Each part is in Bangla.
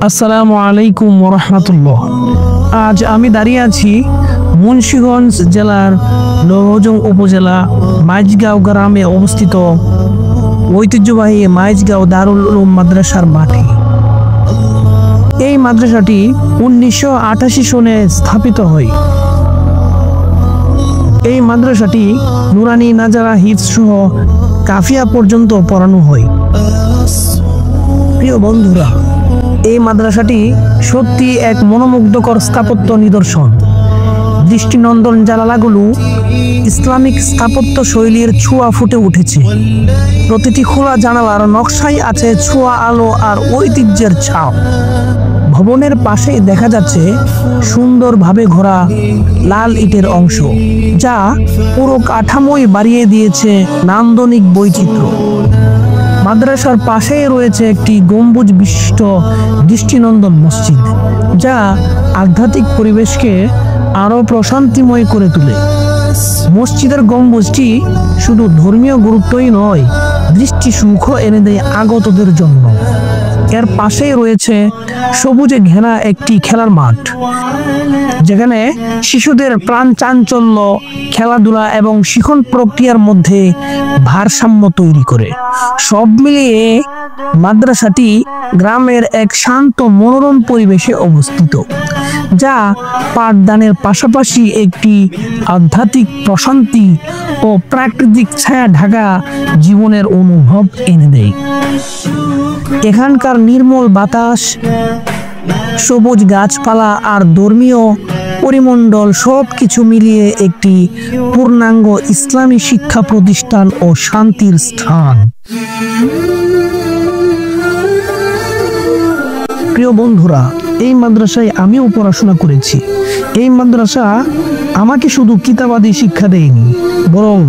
আসসালামু আলাইকুম ওয়া রাহমাতুল্লাহ। আজ আমি দাঁড়িয়ে আছি মুন্সিগঞ্জ জেলার নওজং উপজেলা মাইজগাঁও গ্রামে অবস্থিত ঐতিহ্যবাহী মাইজগাঁও দারুল উলুম মাদ্রাসার মাঠে। এই মাদ্রাসাটি 1988 সনে স্থাপিত হয়। এই মাদ্রাসাটি নুরানি নাজারা হিফজ সহ কাফিয়া পর্যন্ত পড়ানো হয়। প্রিয় বন্ধুরা, এই মাদ্রাসাটি সত্যি এক মনোমুগ্ধকর স্থাপত্য নিদর্শন। দৃষ্টিনন্দন জানালাগুলো ইসলামিক স্থাপত্য শৈলীর ছোঁয়া ফুটে উঠেছে। প্রতিটি খোলা জানালার নকশায় আছে ছোঁয়া আলো আর ঐতিহ্যের ছাপ। ভবনের পাশেই দেখা যাচ্ছে সুন্দরভাবে ঘোরা লাল ইটের অংশ, যা পুরো কাঠামোই বাড়িয়ে দিয়েছে নান্দনিক বৈচিত্র্য। মাদ্রাসার পাশেই রয়েছে একটি গম্বুজ বিশিষ্ট দৃষ্টিনন্দন মসজিদ, যা আধ্যাত্মিক পরিবেশকে আরও প্রশান্তিময় করে তোলে। মসজিদের গম্বুজটি শুধু ধর্মীয় গুরুত্বই নয়, দৃষ্টি সুখও এনে দেয় আগতদের জন্য। এর পাশেই রয়েছে সবুজে ঘেরা একটি খেলার মাঠ, যেখানে শিশুদের প্রাণ চাঞ্চল্য, খেলাধুলা এবং শিখন প্রক্রিয়ার মধ্যে ভারসাম্য তৈরি করে। সব মিলিয়ে মাদ্রাসাটি গ্রামের এক শান্ত মনোরম পরিবেশে অবস্থিত, যা পাঠদানের পাশাপাশি একটি আধ্যাত্মিক প্রশান্তি ও প্রাকৃতিক ছায়া ঢাকা জীবনের অনুভব এনে দেয়। এখানকার নির্মল বাতাস, সবুজ গাছপালা আর ধর্মীয় পরিমণ্ডল সবকিছু মিলিয়ে একটি পূর্ণাঙ্গ ইসলামী শিক্ষা প্রতিষ্ঠান ও শান্তির স্থান। প্রিয় বন্ধুরা, এই মাদ্রাসায় আমিও পড়াশোনা করেছি। এই মাদ্রাসা আমাকে শুধু কিতাবাদি শিক্ষা দেয়নি, বরং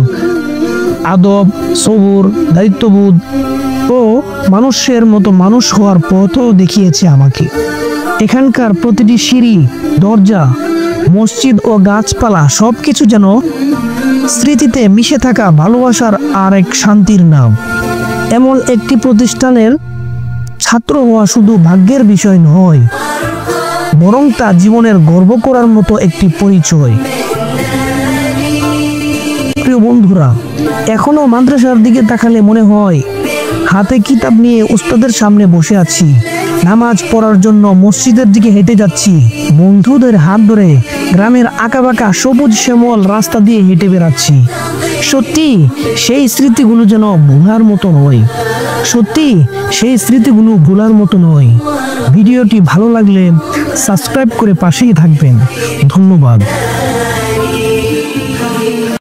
আদব, সবুর, দায়িত্ববোধ ও মানুষের মতো মানুষ হওয়ার পথও দেখিয়েছে আমাকে। এখানকার প্রতিটি সিঁড়ি, দরজা, মসজিদ ও গাছপালা সবকিছু যেন স্মৃতিতে মিশে থাকা ভালোবাসার আর এক শান্তির নাম। এমন একটি প্রতিষ্ঠানের ছাত্র হওয়া শুধু ভাগ্যের বিষয় নয়, বরং তা জীবনের গর্ব করার মতো একটি পরিচয়। প্রিয় বন্ধুরা, এখনো মাদ্রাসার দিকে তাকালে মনে হয় হাতে কিতাব নিয়ে উস্তাদের সামনে বসে আছি, নামাজ পড়ার জন্য মসজিদের দিকে হেঁটে যাচ্ছি, বন্ধুদের হাত ধরে গ্রামের আঁকাবাঁকা সবুজ শ্যামল রাস্তা দিয়ে হেঁটে বেড়াচ্ছি। সত্যি সেই স্মৃতিগুলো যেন ভোলার মতো নয়, ভোলার মতো নয়। ভিডিওটি ভালো লাগলে সাবস্ক্রাইব করে পাশেই থাকবেন। ধন্যবাদ।